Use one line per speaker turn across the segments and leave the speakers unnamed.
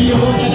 Yo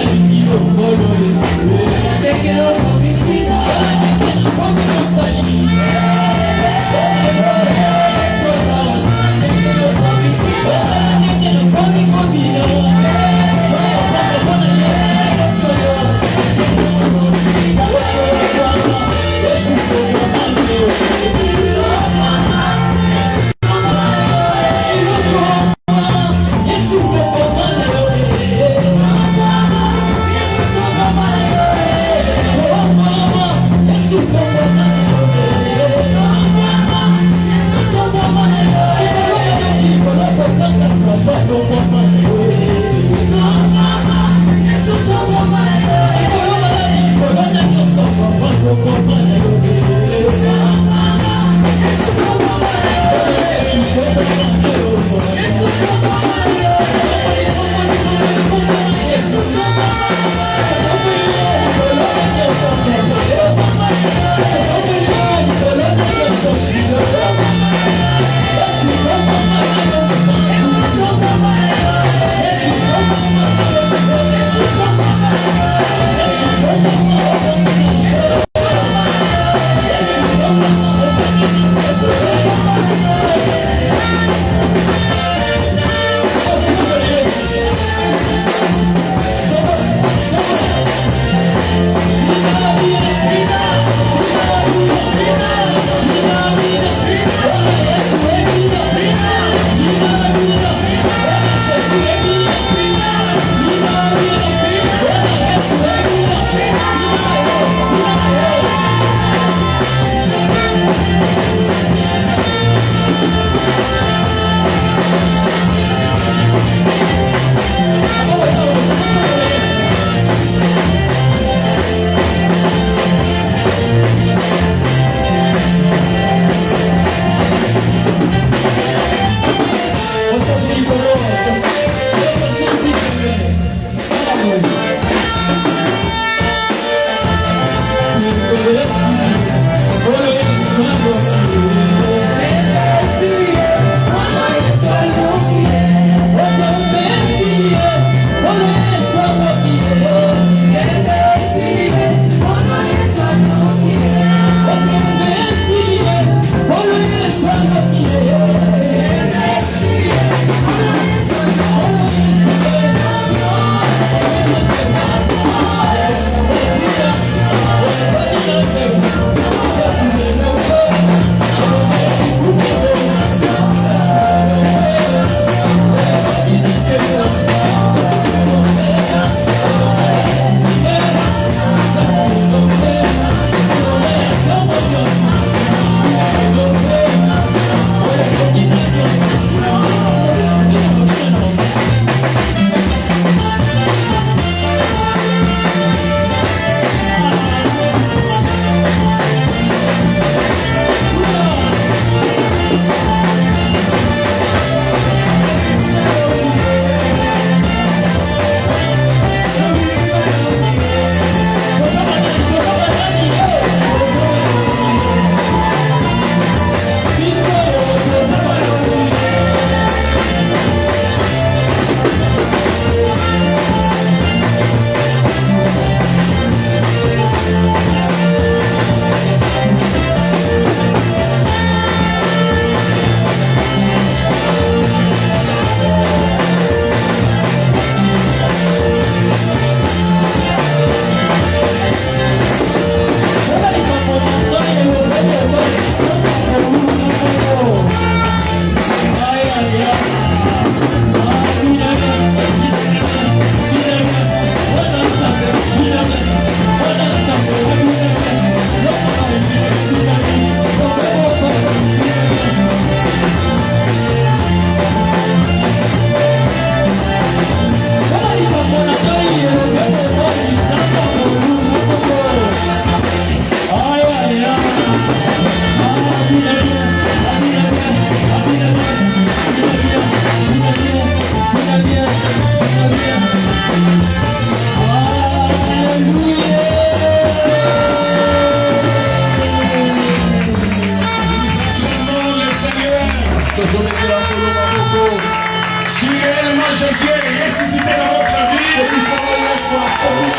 Si réellement Jésus est ressuscité dans votre vie, venez l'acclamer.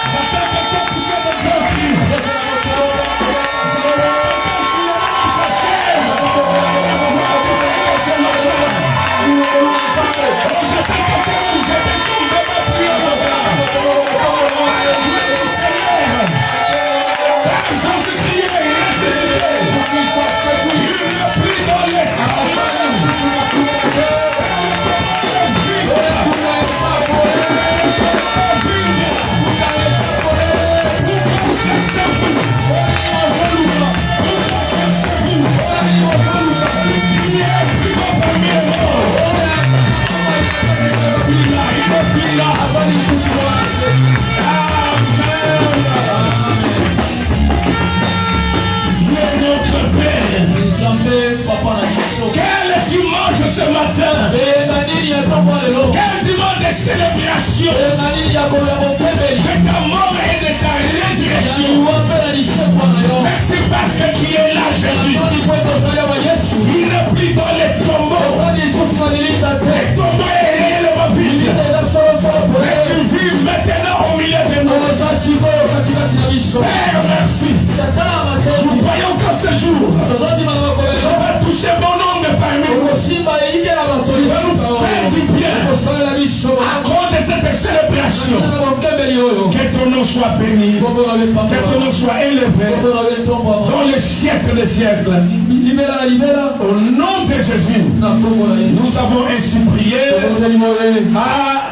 J'attends quelqu'un qui soit de Dieu. Quel dimanche ce matin? Quel dimanche de célébration de ta mort et de ta résurrection? Merci parce que tu es là, Jésus. Tu n'es plus dans les tombeaux. Les tombeaux est réellement vide. Et tu vis maintenant au milieu de nous. Père, merci. Nous voyons que ce jour, je vais toucher mon nom de parmi nous. Je vais nous faire du bien à cause de cette célébration. Que ton nom soit béni, que ton nom soit élevé dans les siècles des siècles. Au nom de Jésus, nous avons ainsi prié.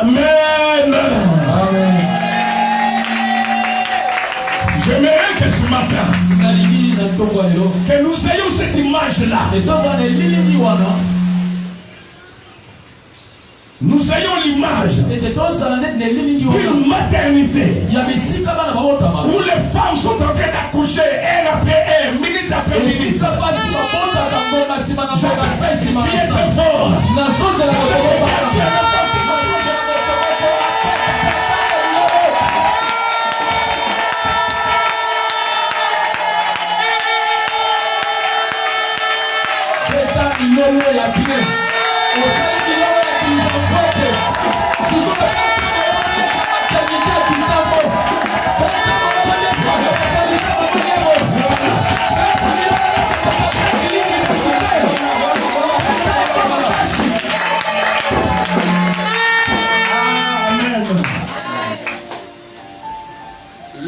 Amen. J'aimerais que ce matin, que nous ayons cette image-là. Nous ayons l'image d'une maternité où les femmes sont en train d'accoucher heure après heure, minute après minute. Qui est très fort.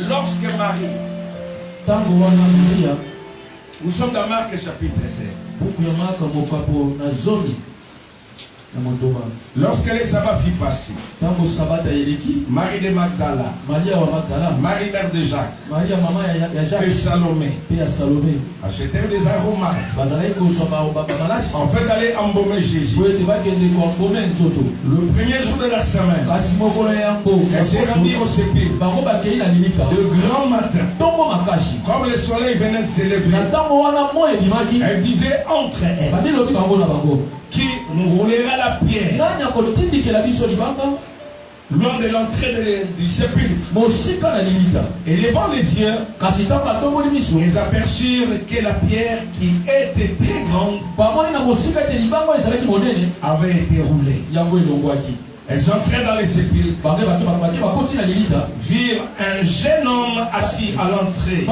Lorsque Marie, nous sommes dans Marc chapitre 16. Lorsque le sabbat fut passé, Marie de Magdala, Marie mère de Jacques, et Salomé achetèrent des aromates en fait d'aller embaumer Jésus. Le premier jour de la semaine, elle s'est rendue au sépulcre de grand matin, comme le soleil venait de s'élever. Elle disait entre elles, qui nous roulera la pierre lors de l'entrée du sépulcre. Et levant les yeux, ils aperçurent que la pierre qui était très grande avait été roulée. Elles entrèrent dans les sépulcres, virent un jeune homme assis à l'entrée,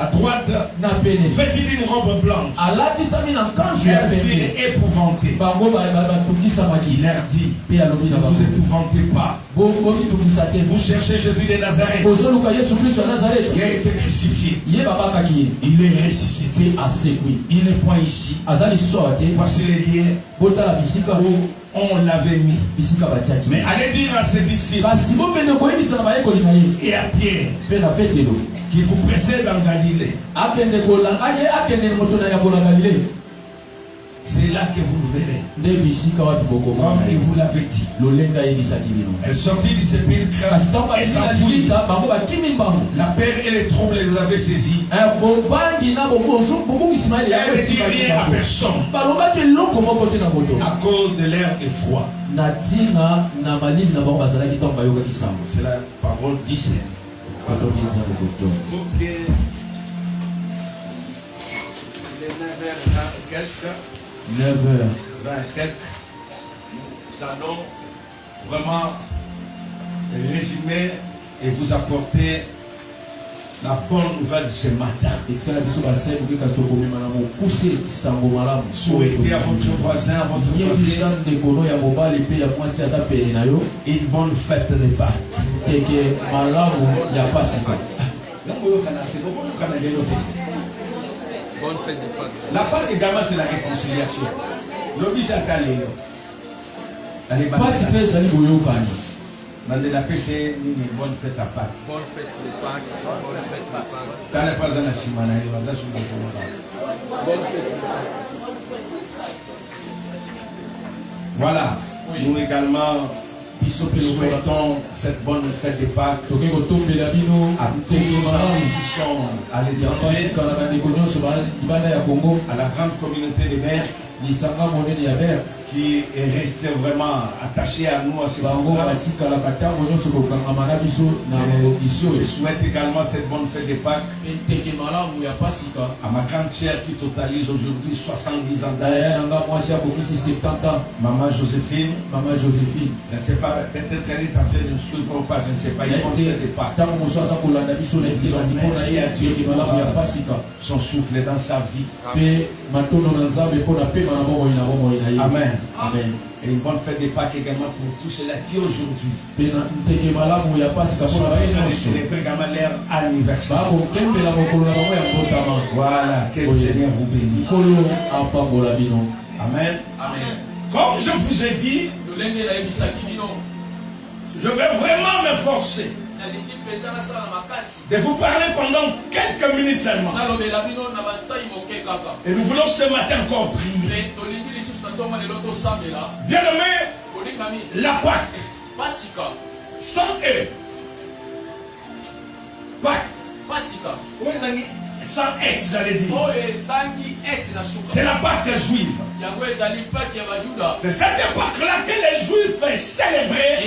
à droite, vêtu d'une robe blanche. Elle fut épouvantée. Il leur dit, ne vous épouvantez pas. Vous cherchez Jésus de Nazareth, qui a été crucifié. Il est ressuscité. Il n'est point ici. Voici les liens où on l'avait mis. Mais allez dire à ses disciples et à Pierre qu'il vous précède en Galilée. C'est là que vous le verrez. Comme il vous l'avait dit. Elle sortit du sépulcre et s'enfuit. La peur et les troubles les avaient saisis. Elle ne dit rien à personne. À cause de l'air effroi. C'est la parole du Seigneur. Il est 9h20 quelques. 9h20 quelques. Nous allons vraiment résumer et vous apporter la bonne nouvelle ce matin. Souhaitez à votre voisin, à votre voisine une bonne fête de Pâques.
Bonne fête de Pâques.
La Pâques également c'est la réconciliation. L'objet c'est la paix, c'est une bonne fête à Pâques.
Bonne fête de Pâques. Bonne fête de Pâques.
Voilà. Nous également souhaitons cette bonne fête de Pâques à tous ceux qui sont à l'étranger, à la grande communauté des mères qui est resté vraiment attaché à nous, à ce programme. Je souhaite également cette bonne fête de Pâques à ma grande sœur qui totalise aujourd'hui 70 ans d'âge, Maman Joséphine. Je ne sais pas, peut-être elle est en train de nous suivre ou pas, je ne sais pas, une bonne fête de Pâques. Merci à Dieu pour son souffle dans sa vie. Amen.
Amen.
Et une bonne fête de Pâques également pour tous ceux-là qui aujourd'hui célébrer également leur anniversaire. Voilà, que le Seigneur vous bénisse. Amen. Comme je vous ai dit, je vais vraiment m'efforcer de vous parler pendant quelques minutes seulement. Et nous voulons ce matin encore prier. Bien aimé, la Pâque sans eux. Pâque sans S, j'allais dire. C'est la Pâque juive. C'est cette époque-là que les Juifs célébraient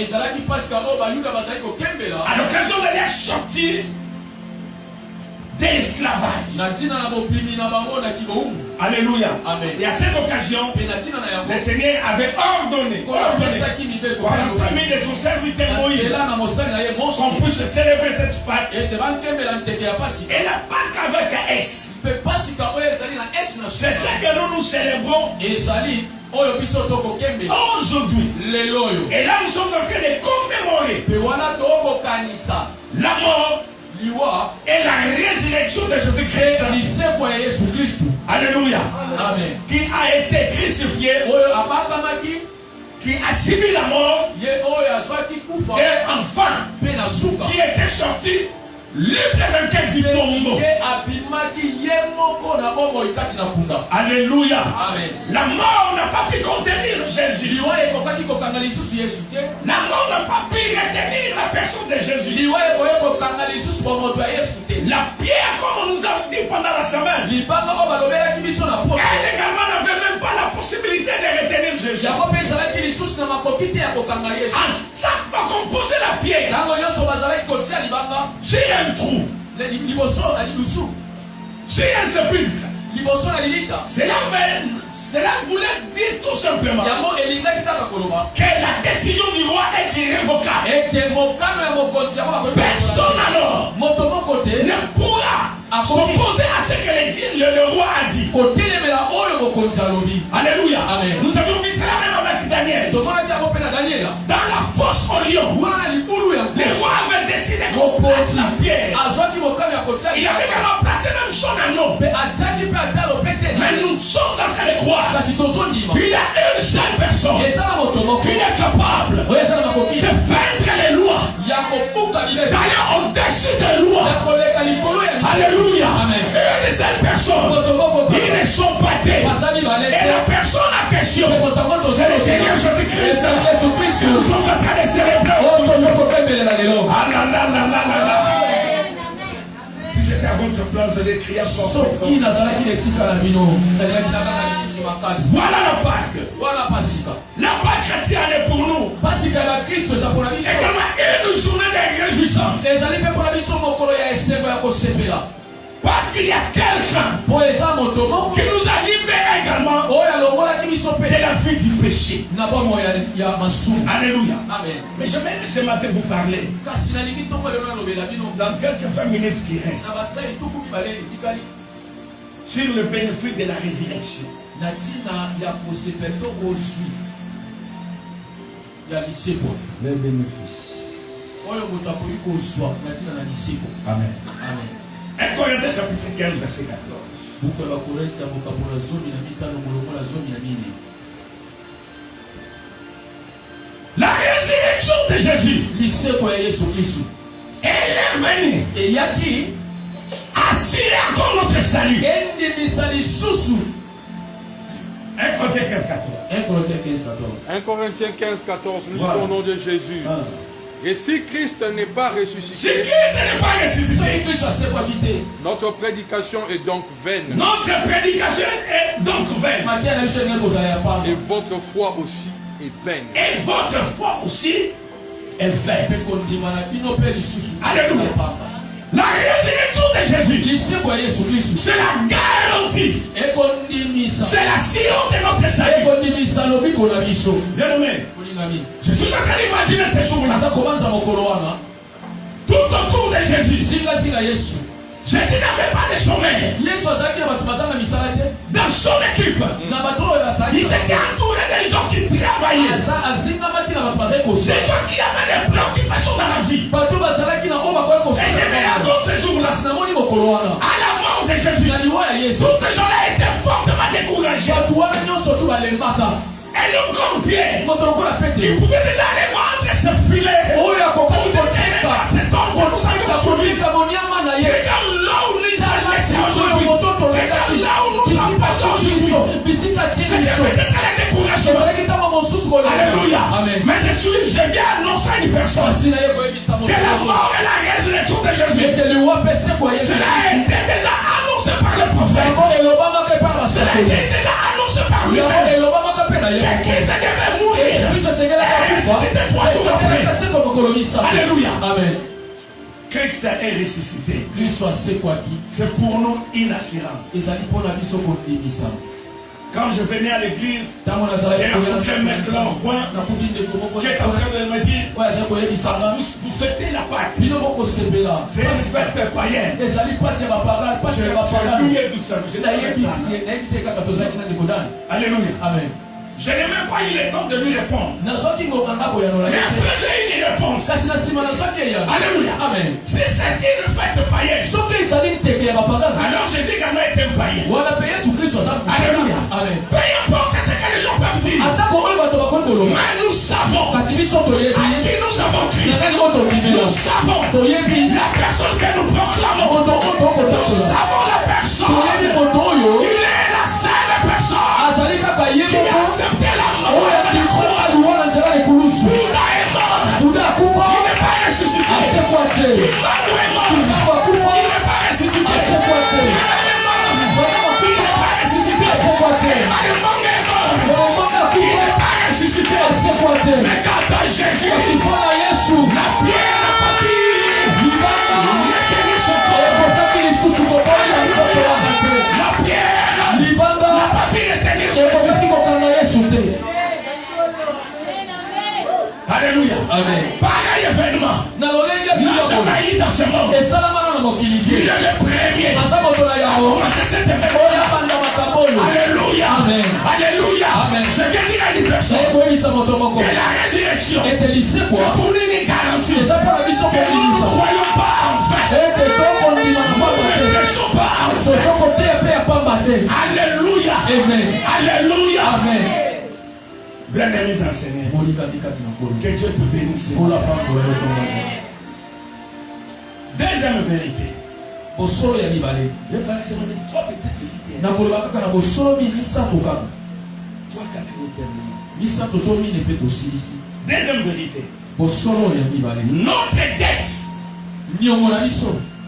à l'occasion de leur sortie de l'esclavage. Alléluia. Et à cette occasion, le Seigneur avait ordonné par l'intermédiaire de son serviteur Moïse qu'on puisse célébrer cette Pâque. Et la Pâque avec un S. C'est ça que nous célébrons aujourd'hui. Et là, nous sommes en train de commémorer la mort et la résurrection de Jésus-Christ. Alléluia.
Amen.
Qui a été crucifié, qui a subi la mort, et enfin, qui était sorti libre de du tombeau. Alléluia.
Amen.
La mort n'a pas pu contenir Jésus. La mort n'a pas pu retenir la personne de Jésus. La pierre, comme on nous a dit pendant la semaine, elle également n'avait même pas la possibilité de retenir Jésus. À chaque fois qu'on posait la pierre, c'est un trou, c'est un sépulcre. Cela voulait dire tout simplement que la décision du roi est irrévocable. Personne alors ne pourra s'opposer à ce que le roi a dit. Alléluia.
Amen.
Nous avons vu cela même avec Daniel. Dans la fosse au lion, le roi avait décidé qu'on place la pierre. Il avait également placé même son anneau. Mais nous sommes en train de croire qu'il y a une seule personne qui est capable de vaincre les lois, d'aller au-dessus des lois. Alléluia.
Amen.
Une seule personne. Ils ne sont pas tels. Et la personne j'étais à votre place, je l'ai crié à fort. Voilà la Pâque. La Pâque chrétienne est pour nous. Également une journée de réjouissance. Parce qu'il y a quelqu'un qui nous a libérés également de la vie du péché. Alléluia. Amen. Mais je vais ce matin vous parler dans quelques 20 minutes qui restent sur le bénéfice de la résurrection. Les bénéfices. Amen. Amen. 1 Corinthiens chapitre 15 verset 14. La résurrection de Jésus, elle est venue assurer encore notre salut. 1 Corinthiens 15 14.
1 Corinthiens 15 14. Nous lisons au nom de Jésus. Et si Christ n'est pas ressuscité, notre prédication est donc vaine.
Notre prédication est donc vaine.
Et votre foi aussi est vaine.
Et votre foi aussi est vaine. Alléluia. La résurrection de Jésus, c'est la garantie. C'est la sillon de notre salut. Bien-aimé, je suis en train d'imaginer ces jours-là. Tout autour de Jésus. Jésus n'avait pas de chômeur. Dans son équipe, il s'était entouré des gens qui travaillaient. Des gens qui avaient des préoccupations dans la vie. Et je me raconte ce jour-là, à la mort de Jésus, tous ces gens-là étaient fortement découragés. Et l'homme comme Pierre, il pouvait déjà aller vendre ce filet. Pour dire cet homme que nous avons sauvé. Regarde là où nous avons laissé aujourd'hui. Regarde là où nous avons passé aujourd'hui. C'est peut-être les découragements. Alléluia. Mais je viens annoncer à une personne que la mort et la résurrection de Jésus, cela a été déjà annoncé par le prophète. Cela a été déjà annoncé par lui-même. Christ devait mourir. C'était 3 jours après. Alléluia. Amen. Christ est ressuscité. C'est pour nous une assurance. Quand je venais à l'église, j'ai rencontré un mec là au coin qui est en train de me dire vous fêtez la Pâque. C'est une fête païenne. J'ai oublié tout ça. Alléluia. Amen. Je n'ai même pas eu le temps de lui répondre. Mais après, j'ai eu une réponse. Alléluia. Amen. Si c'est une fête païenne, alors Jésus quand même était païen. Alléluia. Amen. Peu importe ce que les gens peuvent dire. Mais nous savons à qui nous avons crié. Nous savons la personne que nous proclamons. Nous savons la personne. Il est la seule personne qui a accepté la mort. Bouddha est mort. Il n'est pas ressuscité. Kimano est mort. Il n'est pas ressuscité. Il n'est pas ressuscité. Allemang est mort. Il n'est pas ressuscité. Mais quand Jésus, la pierre a parti, il est tenu son corps. La pierre, la papille est tenu son corps. Alléluia. Amen. Pareil événement n'a jamais eu dans ce monde. Il est le premier à commencer cet événement. Alléluia. Amen. Alléluia. Amen. Je viens dire à une personne que la résurrection, c'est pour nous une garantie que nous ne croyons pas en fait. Nous ne prêchons pas en fait. Alléluia. Amen. Alléluia. Amen. Bien-aimé dans le Seigneur, que Dieu te bénisse. Deuxième vérité. Je parle seulement de 3 petites vérités. 3, 4 Deuxième vérité. Notre dette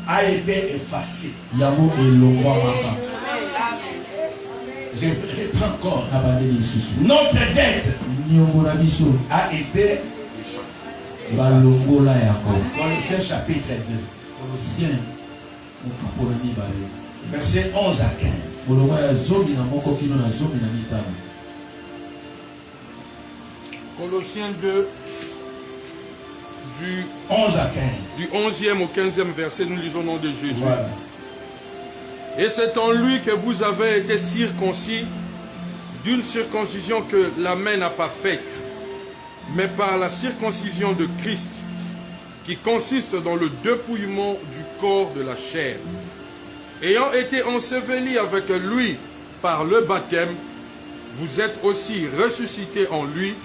a été effacé. Je reprends encore. Notre dette a été effacée. Colossiens chapitre 2. Verset 11 à 15.
Colossiens 2, du
11 à 15.
Du 11e au 15e verset, nous lisons au nom de Jésus.
Voilà.
Et c'est en lui que vous avez été circoncis d'une circoncision que la main n'a pas faite, mais par la circoncision de Christ, qui consiste dans le dépouillement du corps de la chair. Ayant été ensevelis avec lui par le baptême, vous êtes aussi ressuscités en lui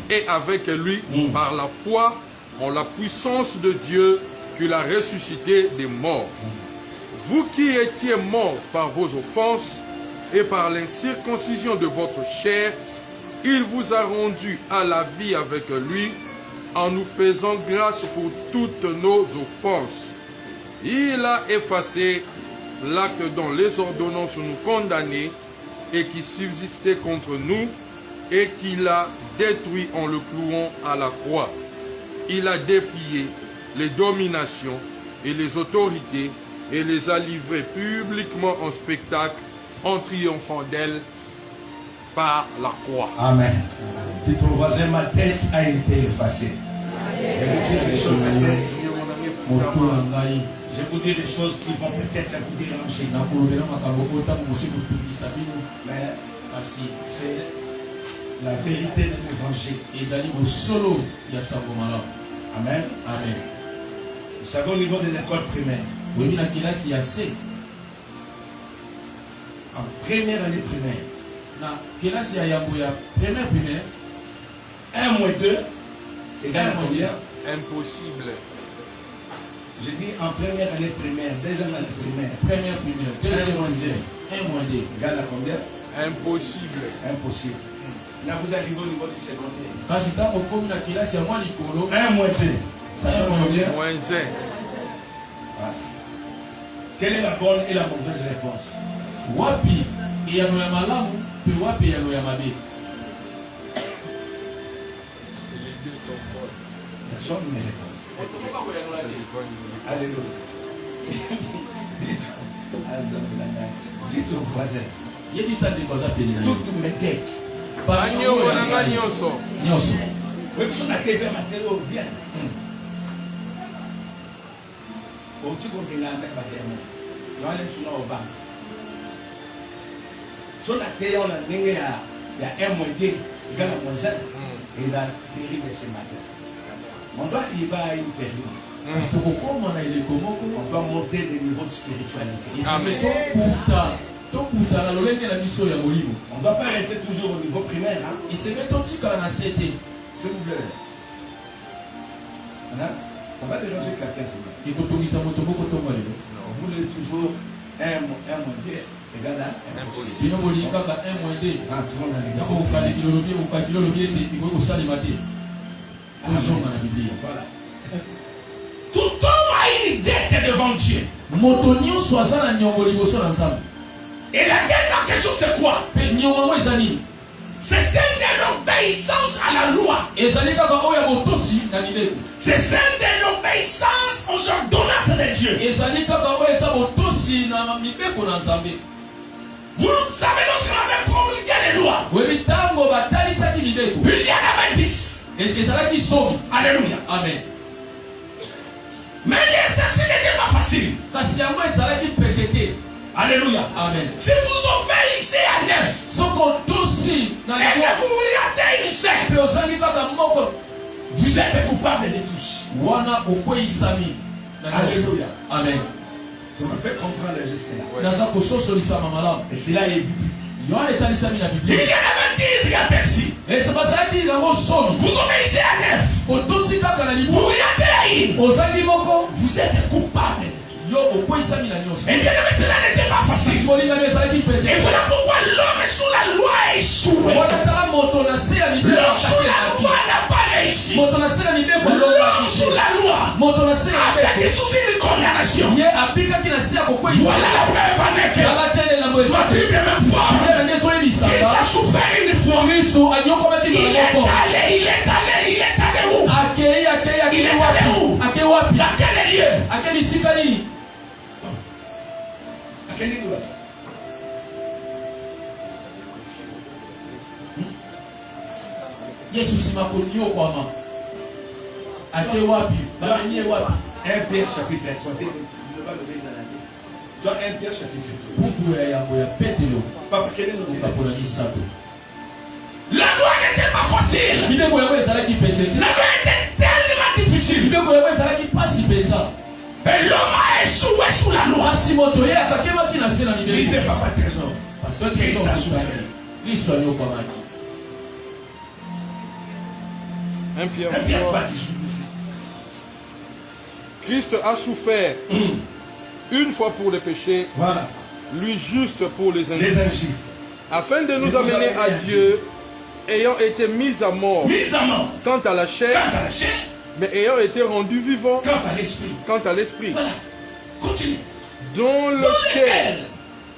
et avec lui par la foi en la puissance de Dieu qui l'a ressuscité des morts. Vous qui étiez morts par vos offenses et par l'incirconcision de votre chair, il vous a rendus à la vie avec lui en nous faisant grâce pour toutes nos offenses. Il a effacé l'acte dont les ordonnances nous condamnaient et qui subsistait contre nous et qu'il a détruit en le clouant à la croix. Il a déplié les dominations et les autorités et les a livrées publiquement en spectacle en triomphant d'elles par la croix.
Amen. Dites au voisin, ma tête a été effacée. Je vous dis des choses je vous dis des choses qui vont peut-être vous déranger. Mais c'est la vérité de l'évangile. Amen.
Amen.
Vous savez, au niveau de l'école primaire, en première année primaire, 1 moins 2 égale à combien?
Impossible.
Je dis en première année primaire, deuxième année primaire.
Première primaire, deuxième année,
1 moins 2 égale à combien?
Impossible.
Impossible. Là, vous arrivez au niveau du secondaire. 1 moins 2. Ça fait combien?
Moins 1.
Voilà. Quelle est la bonne et la mauvaise réponse?
Wapi iyano ya malamu pe wapi iyano ya mabe.
Personne ne répond. Alléluia. Dites au voisin. Toutes mes dettes. Même si on a été matériaux bien. Au petit coup de la main, on a les sous au banc. Si on a été, on a il y a un mois il y a un mois et il a péri de ce matin. On doit arriver à une période. On doit monter des niveaux de spiritualité.
Amen.
On ne doit pas rester toujours au niveau primaire. Hein? S'il vous plaît. Hein? Ça va déranger quelqu'un. Vous voulez toujours un moins 2 égale à impossible. Rentrons dans les voilà. Tout homme a une dette devant Dieu. Et la dette en question c'est quoi? C'est celle de l'obéissance à la loi. C'est celle de l'obéissance aux ordonnances de Dieu. Vous savez, lorsqu'on avait promulgué les lois, il y en avait 10. Alléluia.
Amen.
Mais l'exercice n'était pas facile. Alléluia.
Amen.
Si vous obéissez à 9 et que vous regardez une scène, vous êtes coupable de tous. Alléluia.
Amen.
Ça me fait comprendre jusque-là.
Ouais.
Et cela est biblique. Il y en avait 10, il y a Percy. Vous obéissez à 9. Vous regardez la île. Vous êtes coupable. Et bien, cela n'était pas facile. Et voilà pourquoi l'homme sous la loi a échoué. L'homme sous la loi n'a pas
ici. L'homme sous la loi a été sous une condamnation. Voilà la preuve en est que votre Bible est même fort. Christ a souffert une fois. Il est allé où? Dans quel lieu? À quel lieu?
Yesu makonio kwa mama. Ake wapi? Bamenie wapi?
1 Pierre chapitre 3. Toi 1 Pierre chapitre 3.
Buku ya yango ya Petelo.
Papa quel est le
Ukapona misato.
La loi n'était pas facile. La loi était tellement difficile. Et l'homme a échoué sous la loi. Lisez Papa Trésor. Christ a souffert.
1 Pierre
3, 18.
Christ a souffert une fois pour les péchés,
voilà.
Lui juste pour les injustes, afin de nous amener à Dieu, ayant été mis à mort quant à la chair, mais ayant été rendu vivant quant à l'esprit,
voilà. Continue.
Dont lequel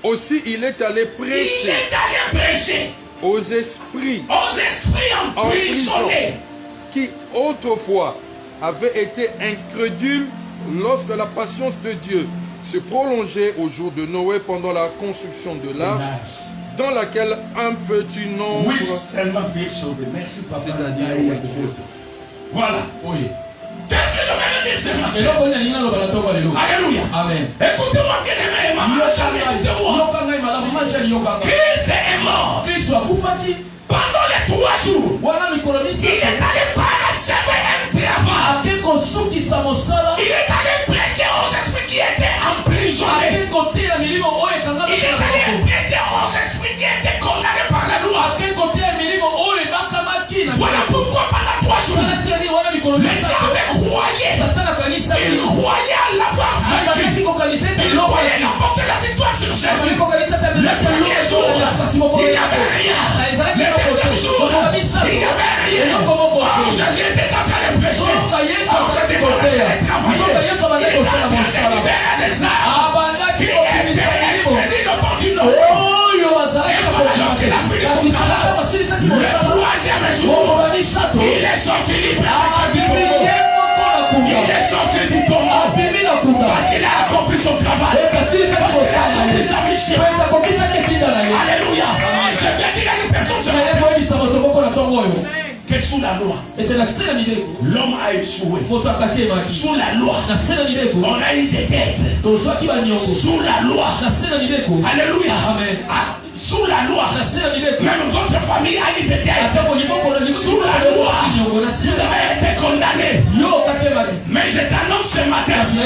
aussi il est allé prêcher, aux esprits emprisonnés, qui autrefois avaient été incrédules lorsque la patience de Dieu se prolongeait au jour de Noé pendant la construction de l'arche, dans laquelle un petit nombre...
Oui, seulement Dieu sauvé. Merci Papa. Voilà.
Oui.
Qu'est-ce que je vais dire seulement? Alléluia.
Amen.
Écoutez-moi bien aimé, maman. Christ est mort. Pendant les 3 jours, il est allé parachever un travail. Il est allé prêcher aux esprits qui étaient emprisonnés. Il est allé prêcher aux esprits qui étaient condamnés par la loi. Voilà pourquoi pendant 3 jours, les gens croyaient. Ils croyaient à l'avoir vaincu. Ils croyaient apporter la victoire sur Jésus. Le premier jour, il n'y avait rien. Le deuxième jour, il n'y avait rien. Or, Jésus était en train de prêcher. Or, Jésus était en train de travailler. Il était en train de libérer les âmes qui étaient interdits au continent. Et alors qu'il a fini son travail, le 3e jour, il est sorti libre. Il est sorti du tombeau. Parce qu'il a accompli son travail. Parce qu'il a accompli sa mission. Alléluia. Je viens dire à une personne que sous la loi, l'homme a échoué. Sous la loi, on a eu des dettes. Sous la loi, alléluia. Sous la loi, même votre famille a eu des dettes. Sous la loi, vous avez été condamné. Mais je t'annonce ce matin, il y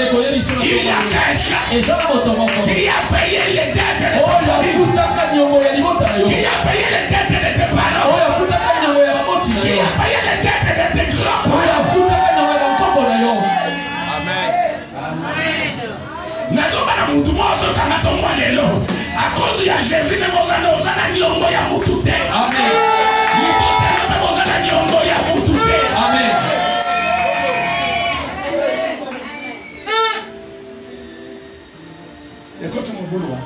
a quelqu'un qui a payé les dettes de ta famille, qui a payé les dettes de tes parents, qui a payé les dettes de tes grands-parents. Amen. À cause de Jésus, même aux années, aux années,
Amen.
Écoute mon boulot.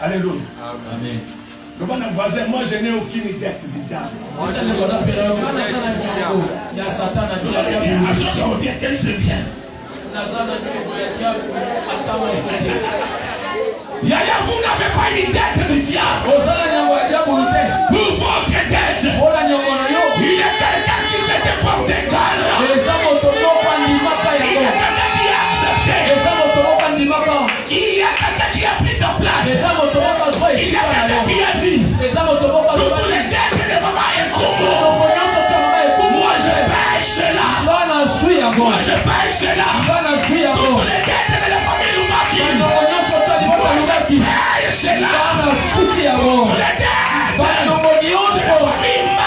Alléluia.
Amen.
Le bon voisin, moi je n'ai aucune dette du diable. Yaya, vous n'avez pas une dette du diable. Pour votre dette, il y a quelqu'un qui s'est déporté garant. Il y a quelqu'un qui a accepté. Il y a quelqu'un qui a pris ta place. Il y a quelqu'un qui a dit toutes les dettes de maman et Komo. Moi je paye cela. Moi je paye cela. Toutes les dettes de la famille Lumaki. Moi je paye cela. Toutes les dettes de la famille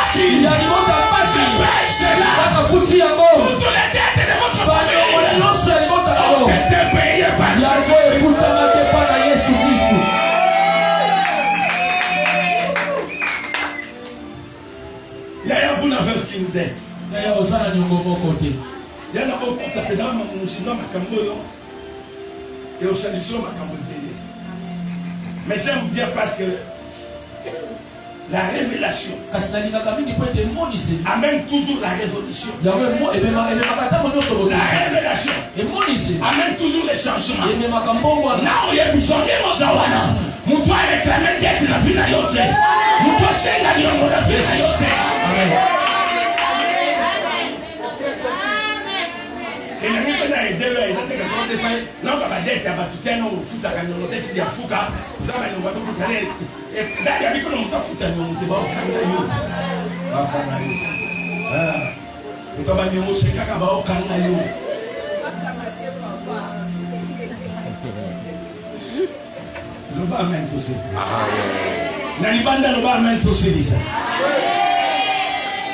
Maki. Je paye cela. Toutes les dettes de votre famille. Ont été payées par Jésus. Yaya, vous n'avez aucune dette.
Mais j'aime bien parce que la révélation amène toujours la révolution. La révélation amène toujours les changements. Et la réponse est de l'œil, c'est que quand tu fais, non, comme tu as battu, tu as un foot à gagner, tu as un foot à vous avez un foot à gagner. Et d'ailleurs, il y a un foot à gagner, tu vas au Kangayo. Ah, Kangayo. Ah, tu vas gagner au Sekaka, au Kangayo. Le bas même tout ça. Nalibanda le bas même tout ça.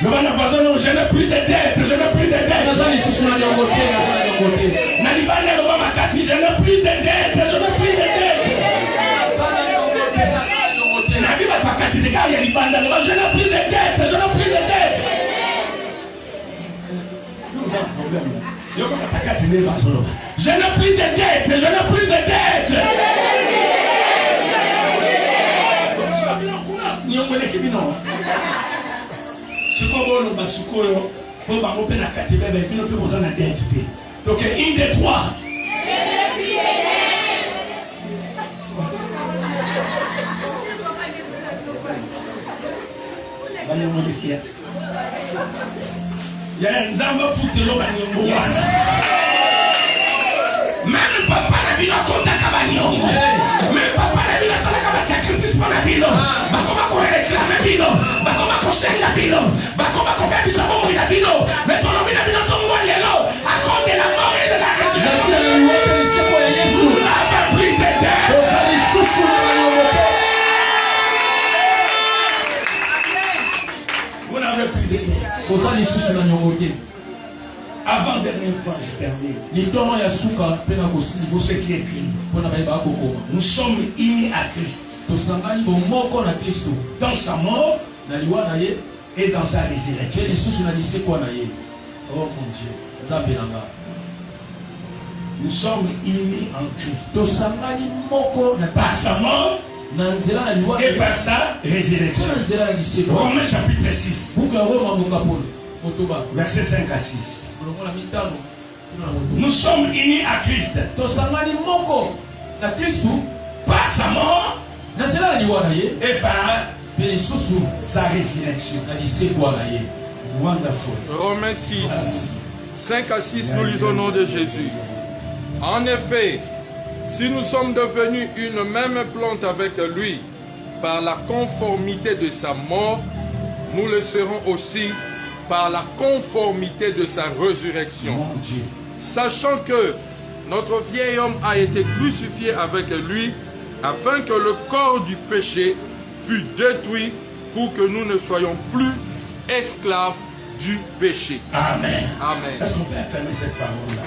Le bas n'a pas non, je n'ai plus de dettes, je n'ai plus de dettes. Nalibanda le bas m'a cassé, je n'ai plus de dettes, je n'ai plus de dettes. Nabiba t'a cassé, les gars, il y a Libanda le bas, je n'ai plus de dettes, je n'ai plus de dettes. Nous avons un problème. Je n'ai plus de dettes, je n'ai plus de dettes. Donc, une des trois. Il y a un zamba foutu l'eau. Même papa n'a vu la compte à Cabagnon. Même papa n'a vu la salle à sacrifice pour la bino. Bakoma qu'on réclame la bino. Bakoma qu'on saigne la bino. Bakoma qu'on met des amours la bino. Mais ton nom il a bino ton moi l'élo. À cause de la mort et de la résurrection. Vous n'avez plus de dettes. Vous n'avez plus de dettes. Avant dernier point, je termine. Pour ce qui est écrit, nous sommes unis à Christ. Dans sa mort et dans sa résurrection. Oh mon Dieu. Nous sommes unis en Christ. Par sa mort et par sa résurrection. Romains chapitre 6. Verset 5 à 6. Nous sommes unis à Christ par sa mort et par sa résurrection. Wonderful.
Romains 6, 5 à 6, nous lisons au nom de Jésus. En effet, si nous sommes devenus une même plante avec lui par la conformité de sa mort, nous le serons aussi par la conformité de sa résurrection. Sachant que notre vieil homme a été crucifié avec lui, afin que le corps du péché fût détruit pour que nous ne soyons plus esclaves du péché.
Amen.
Amen.
Est-ce qu'on peut acclamer cette parole-là?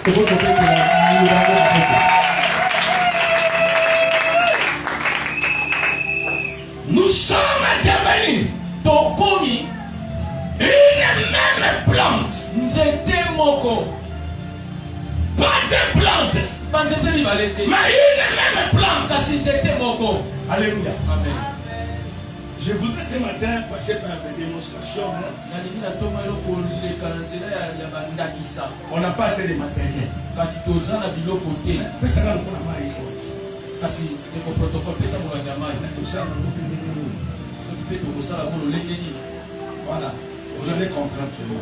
Nous sommes devenus une même plante. Pas de plante, mais une même plante. Alléluia.
Amen.
Je voudrais ce matin passer par des démonstrations. On n'a pas assez de matériel. Voilà. Vous allez comprendre ce mot.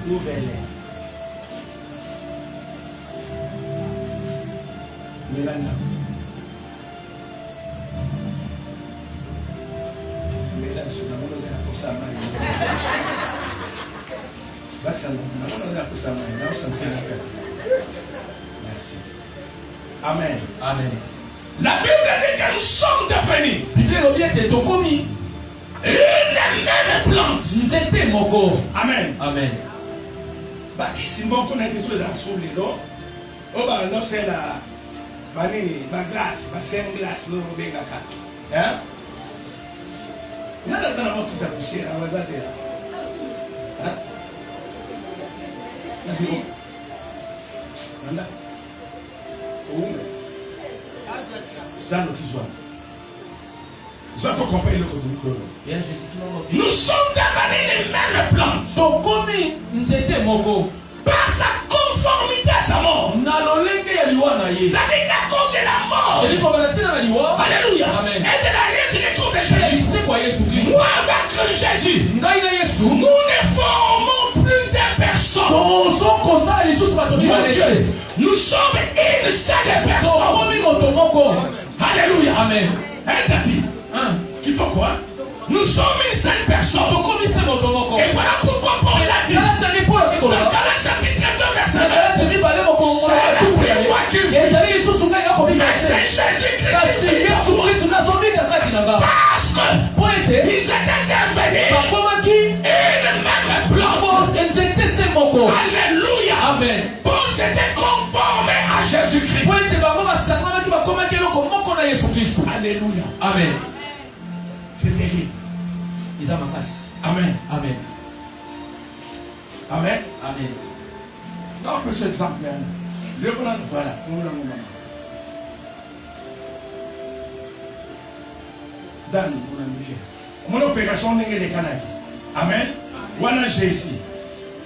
Ouvrez-les. Mélania. Merci. Amen.
Amen.
La Bible dit que nous sommes devenus une même plante. Amen.
Amen.
Baki simbo qu'on a été sur les assoulés, non? Oh, bah, non, c'est la. Banini, ma glace, ma 5 glace, non, bengaka. Hein? Nada sana moto za kushare wazade. Nasibu. Nanda. Oume. Zano kizwa. Zato compagnie le côté. Nous sommes devenus les mêmes plantes.
Donc comme nzete moko
par sa conformité à sa mort.
Nalolenge ya liwa na ye.
Ça dit qu'à cause de la mort.
Et dit qu'on va tirer la liwa.
Alléluia.
Amen.
Et de la résurrection de Jésus.
C'est quoi Jésus-Christ?
Moi avec Jésus.
Ngai na Yesu.
Nous ne formons plus des personnes.
Nous
sommes une seule personne. Alléluia.
Amen.
Qui fait quoi? Nous sommes une seule personne. Et voilà pourquoi Paul a dit dans Galates chapitre 2 verset 9. C'est moi qui c'est Jésus-Christ. Parce qu'ils étaient devenus une même plante. Alléluia.
Amen.
Paul s'était conformé à Jésus-Christ. Alléluia.
Amen.
C'est terrible. Amen.
Amen.
Amen.
Amen.
Non, on peut cet exemple. Le voilà. Dan, mon opération n'est que les Canadiens. Amen. Wana Jésus.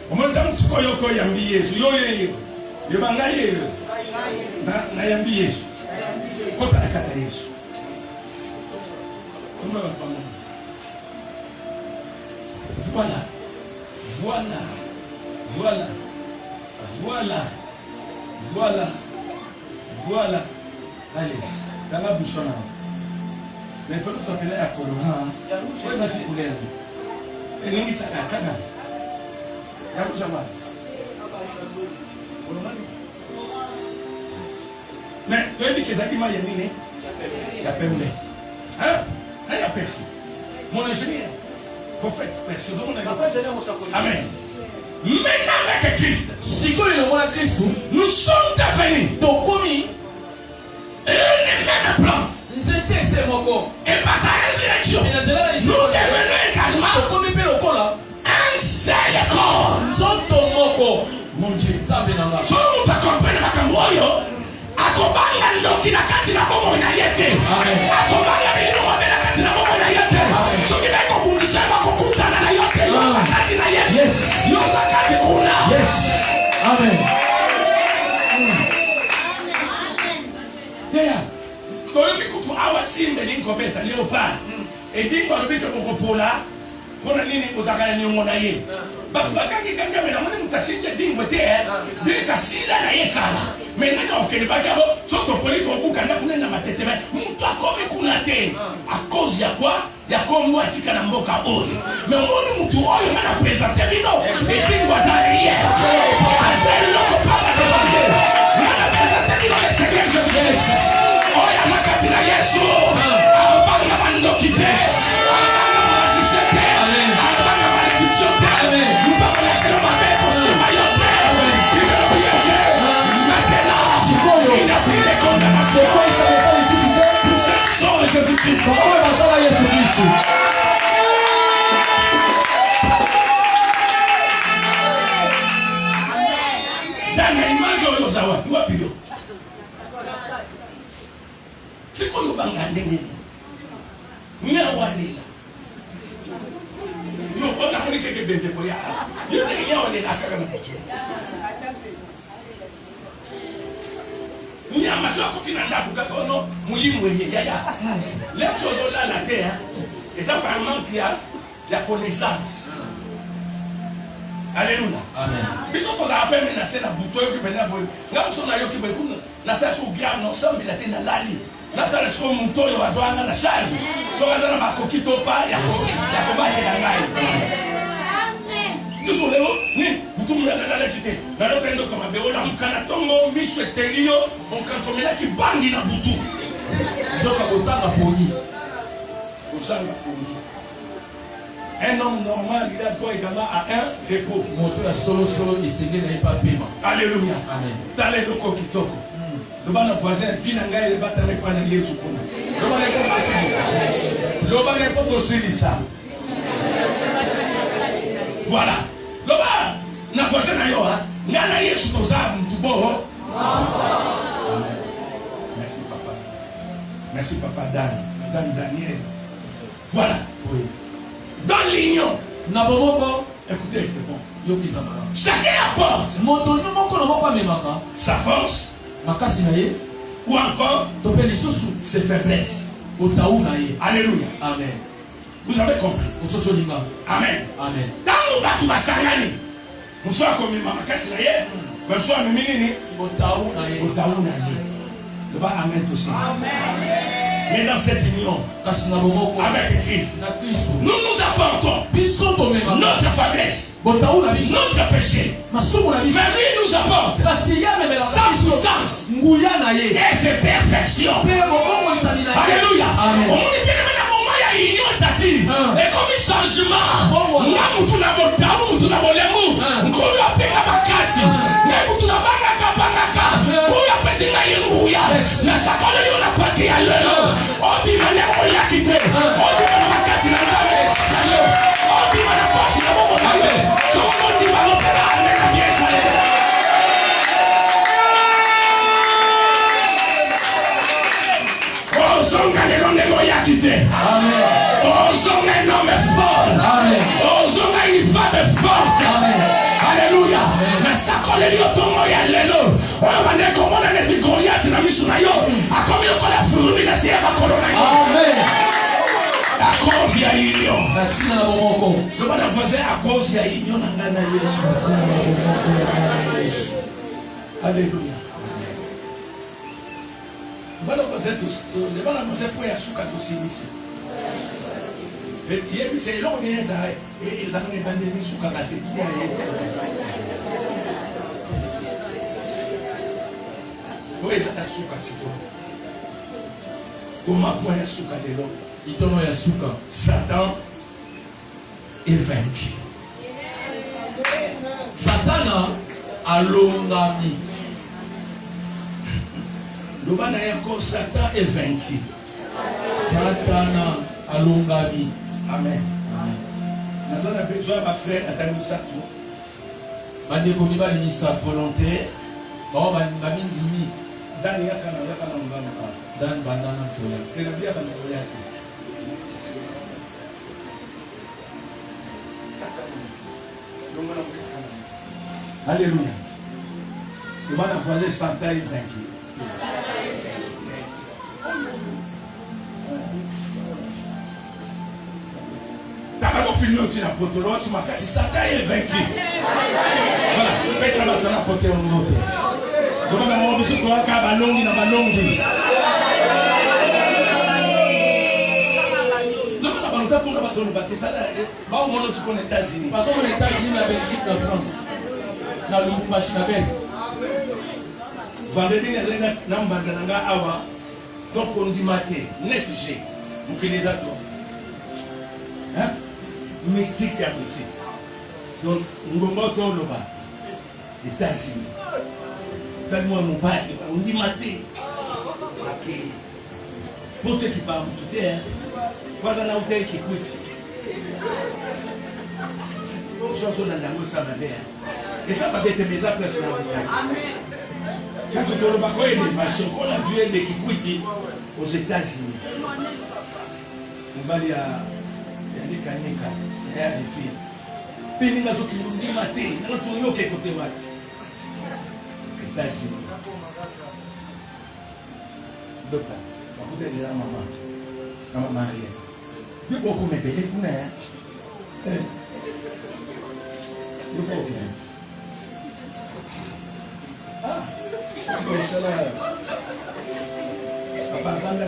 On me dit que tu as yambi Yesu. Yo bangaye. Na yambi Yesu. Kota na kata Yesu. Voilà. Allez, dans la bouche. Mais il faut que tu appelles à Colorant. Je vais couler. Et nous, ça a canal. Il y a un jamal. Mais tu as dit que Zaki m'a yamine. Il y a Pembe. Hein? Il y a Percy. Mon ingénieur. Prophète, Percy. Amen. Maintenant avec Christ.
Si tu es Christ,
nous sommes devenus.
Donc commis.
Une même plante. Et par sa résurrection, nous devenons également un seul corps. Mon Dieu. Si nous t'accompagnons à Camboyo, akobanga ndoki na kati na bomo na yete. Akobanga bilimo na kati na bomo na yete. Soki ba kobundisa ba kokutana na yote. Yoza kati na Yesu. Yoza kati kuna.
Yes. Amen.
Yeah. Toyoki kutu awa simbe linko beta leopard. Et dit qu'on obite au pola. Pona nini ozakana ni ngona ye. Batu bakangi kanga mena mwana mutasinje dingwe te. Dika sila na ye kala. Mena na okele bakabo soto polito obuka na kunena mateteme. Mtu akome kuna te. A cause ya kwa? Ya komu atika na mboka oyo. Mais moni mtu oyo mena presenter bino. Dingwa za rien. Azel loko papa de papier. Mena presenter bino le Seigneur Jésus. Oya zakati na Yesu. Abanga bando kite. Jésus-Christ. Dans l'image de Zawa, tu as pu. C'est quoi le bangandé? Ni a wali la. Yo, on a monné quelque bébé pour y aller. Yo, il y a on est là quand même. Ni a maso akutina na buka kono mulimu wenye yaya. Les choses là la terre. Et ça par manque la connaissance. Alléluia. Amen. Biso ko za appelle na sena buto yo kibena boy. Ngam so na yo kibekuna na sa so gia no sambi la tena lali. Na tala so muntu yo atwanga na charge. So kaza na makokito pa ya ko ba ke ngai. Nous sommes ni butu mna la kite. Na lo kendo kama be wala mkana tongo miswe telio on kantomela ki bangi na butu. Joka bosanga poni. Bosanga poni. Un homme normal, il a droit également à un repos. Alléluia. Amen. Dans les locaux qui toquent. Le bon voisin, il n'a pas de temps. Loba n'importe aussi ça. Voilà. Loba n'a pas fait na yo hein. Ngana Yesu toza mtubo. Merci papa. Merci papa Dan Daniel. Voilà. Oui. Dans l'union.
Nabomoko.
Écoutez, c'est bon.
Chacun apporte sa force ou encore ses faiblesses. Alléluia. Amen. Vous avez compris. Amen. Amen. Dans le bateau basangani, nous sommes comme Mama Kassinaye, nous sommes Mimini, le bas amen aussi. Amen. Mais dans cette union avec Christ, nous nous apportons notre faiblesse, notre péché. Mais lui nous apporte sa puissance et ses perfections. Alléluia. Amen. Et comme un changement, Amen. Osons un homme fort. Amen. Osons une femme forte. Amen. Alléluia. Mais ça colle les autres ya lelo. On va dire comment on a dit Goliath na misuna yo. A comme il colle la fourmi na c'est pas corona. Amen. À cause ya union. Batina na bomoko. Le bana faisait à cause ya union na ngana Yesu. Batina na bomoko Yesu. Alléluia. Bana faisait tous. Le bana faisait pour ya suka tous ici. Et c'est long et ils ont abandonné sous karaté. Oui, ils ont sous karaté. Comment point sous karaté? Satan est vaincu. Satan a l'ongami. Le banayako Satan est vaincu. Satan a l'ongami. Amen. Nous avons besoin de ma frère Adami Satou. Volontaire. Dan yakana mbamba. Dan bandana toya. Kenabia kana toya. Alléluia. Nous allons voir Satan est vaincu. Si Satan est vaincu, voilà, ça va te rapporter un autre. Donc, on a besoin de toi, Kabalongi, Nabalongi. Donc, on a besoin de toi pour la façon de battre. On a besoin de aux États-Unis. Parce qu'on est aux États-Unis, la Belgique, la France. Dans le machine à belle. Vendredi, il y a un nombre de awa. Donc, on dit maté, net G. Vous connaissez ça, toi. Hein? Mystique aussi. Donc, nous avons le bas. États-Unis. Tellement nous bas, on dit maté. Ok. Faut que tu parles tout est. Pas un hôtel qui coûte. Et ça va être mes appels sur la vie. Quand tu as le bac, il est machin. Quand on a dû être qui coûte aux États-Unis. On va aller à. Kanika, et à filles. Pénis à ceux qui nous disent maté, nous tournons quelque côté mal. États-Unis. Donc, vous êtes là, maman mariée. Je ne peux pas me payer pour nous. Je ne peux pas. Ah, c'est comme ça là. Papa, quand on a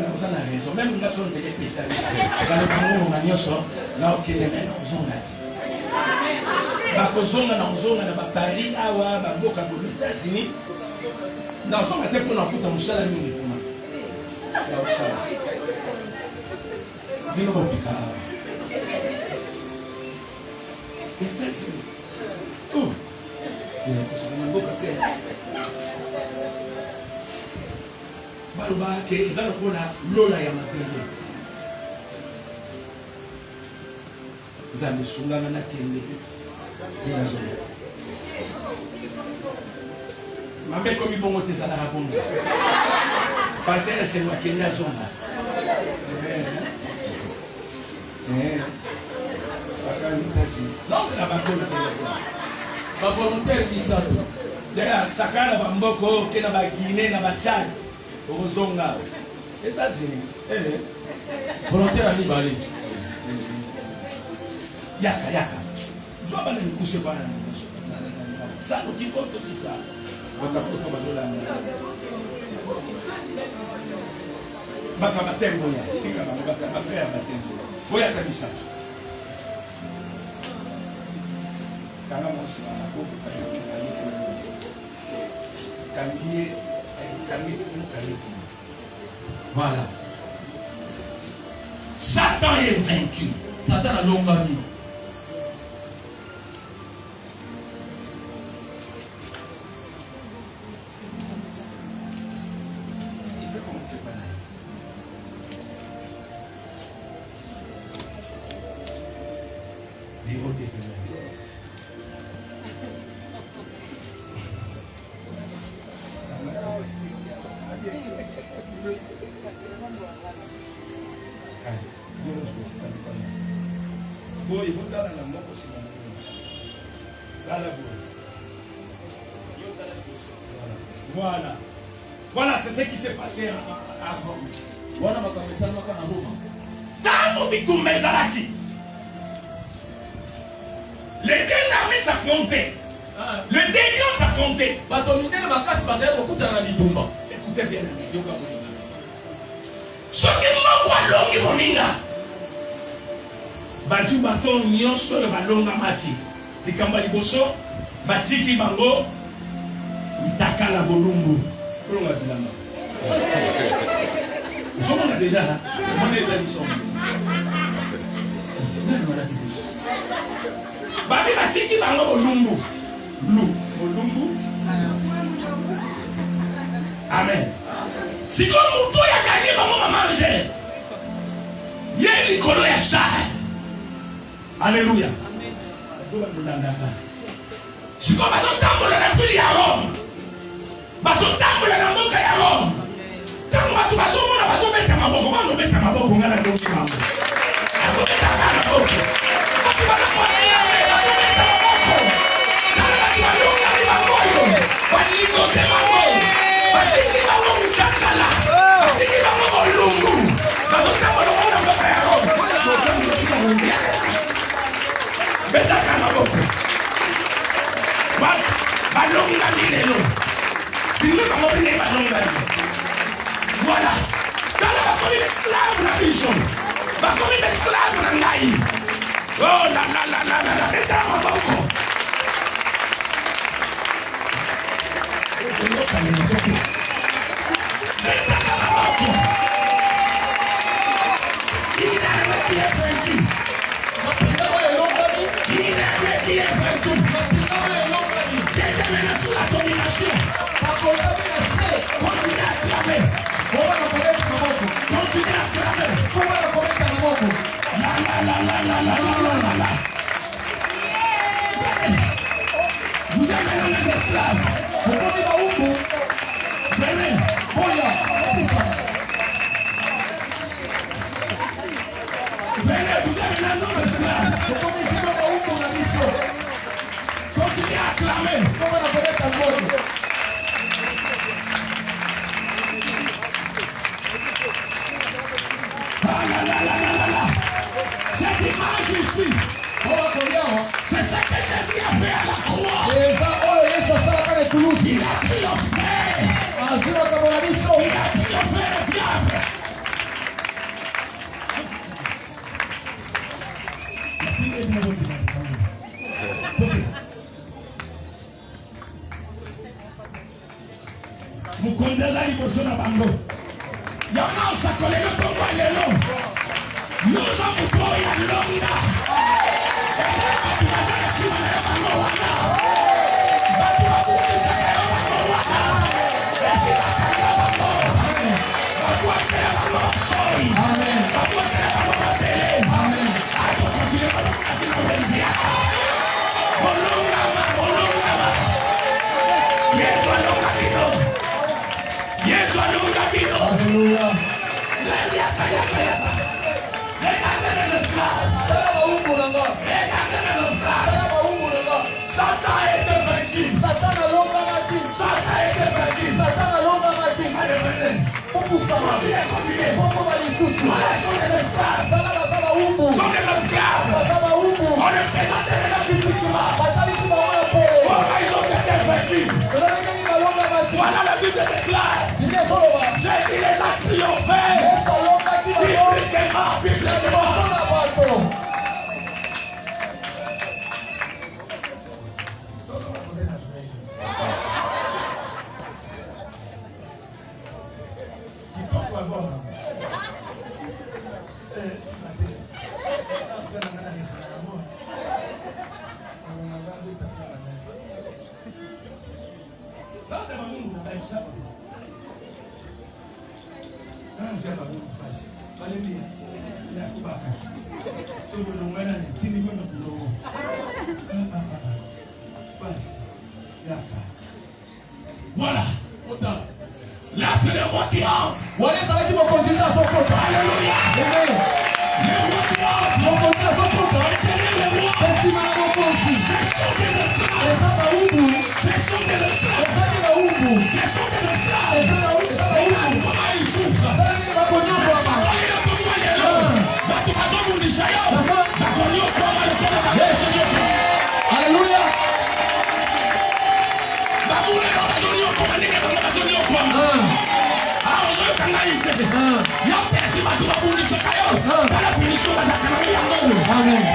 raison, même nous sommes des spécialistes. Dans le Cameroun, on a mis ça, là, ok, les mêmes, on s'en gâte. Bakozonga na ozonga na Paris, awa, baboka pour les États-Unis. Dans son matin, pour n'importe où, ça la ligne pour moi. Il y a ça. Il y a un picard. États-Unis. Oh! Il y a un beau côté. Baluba ke izalo kona lola ya mabele.
nzambe sungana na kende ina zonga mambe komi bongo te zala bongo passer c'est moi kende zonga sakani tasi non c'est la bakona ba volontaire misato d'ailleurs sakana ba mboko ke na ba Guinée na ba Tchad ozonga États-Unis volontaire ali bali yaka njoo bana nikuse bana ça nous qui compte aussi ça batapoto bazola baka batembo ya tika baka frère batembo boya kabisa kana mosi na koko kangi voilà Satan est vaincu. Satan a longami. Il fait comment tu parles? Des hauts des Voilà, c'est ce qui s'est passé à Rome. Les deux armées s'affrontaient. Les deux clans s'affrontaient. Écoutez bien. Ce qui m'a longi moninga. Batu bato nyonso le balonga maki. Likamba liboso batiki bango itaka la bolumbu. Kolonga bilamba. On a déjà on les amis sont. Babi batiki bango bolumbu. Bolumbu. Amen. Si comme muto ya gagné bango manger. Yeli kolo ya shai. Alléluia. Si comme bazotambola na ville ya Rome. Bazotambola na mboka ya Rome. Tango batu bazomona bazobeta maboko ngala ndongi mambo. Bazobeta maboko. Batu bazokwania bazobeta maboko. Kana batu balonga ni bangoyo. Baliko te mambo. Batiki bango mutakala. Batiki bango bolungu. Bazotambola na mboka ya Rome. Beta kana maboko. Balonga ni lelo. Singo bango bene balonga ni. Voilà. Dans la comme l'esclave la vision. Comme l'esclave la naï. Oh la. Beta kana maboko. Beta kana maboko. Vous avez les esclaves. Venez. Venez, vous avez les esclaves. Continuez à acclamer. Cette image ici, c'est ce que Jésus a fait à la croix. Il a triomphé. Il a triomphé le diable. Mukonzela liboso na bango. Yana osakole le Congo lelo. Nous avons trouvé la longa. Amen.
Voilà. Là, c'est le roi qui entre. Alléluia. Le roi qui entre. Mon côté à son compte. Alléluia. Amen. Voilà.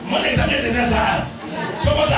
Mon examen de Nazareth. Je vous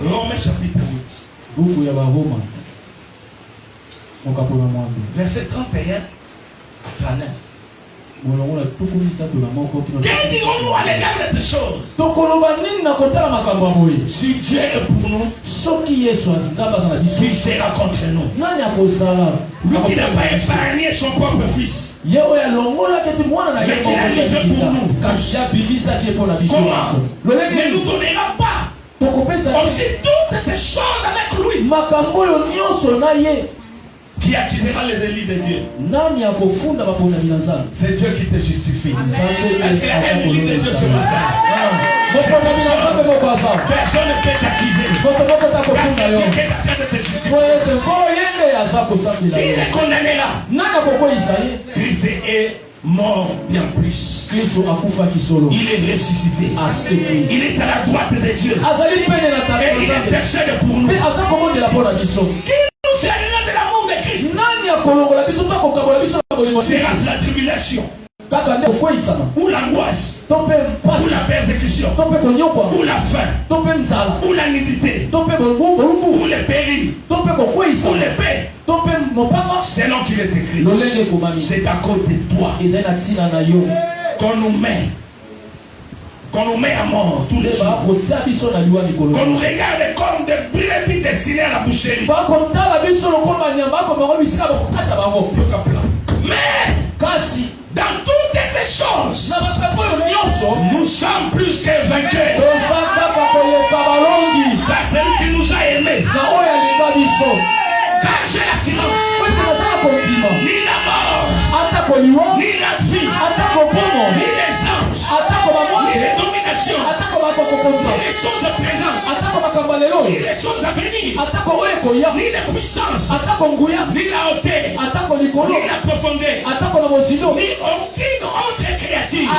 Romains chapitre 8. Verset 31 à 39. Quel dirons-nous à l'égard de ces choses? Si Dieu est pour nous, qui sera contre nous? Lui qui n'a pas épargné son propre fils, mais qui l'a livré pour nous. Comment? Ne nous donnera pas aussi toutes ces choses avec lui? Qui accusera les élites de Dieu? C'est Dieu qui te justifie. Est-ce qu'il y a un élite de Dieu ce matin? Personne ne peut t'accuser. Qui les condamnera? Christ est
mort bien plus.
Il
est ressuscité. Il est à la droite de Dieu. Et il intercède pour nous. Qui nous servira de l'amour de Christ? Sera la tribulation, ou l'angoisse, ou la persécution, ou la faim, ou la nudité, ou les périls, ou l'épée. Selon qu'il est écrit, c'est à cause de toi qu'on nous met à mort tous les jours. Qu'on nous regarde comme des brebis destinées à la boucherie. Mais dans toutes ces choses, nous sommes plus que vainqueurs. Par celui qui nous a aimés. Car j'ai l'assurance, ni la mort, ni la vie, ni les anges, ni les dominations, ni les choses présentes, ni les choses à venir, ni les puissances, ni la hauteur, ni la profondeur, ni aucune autre créature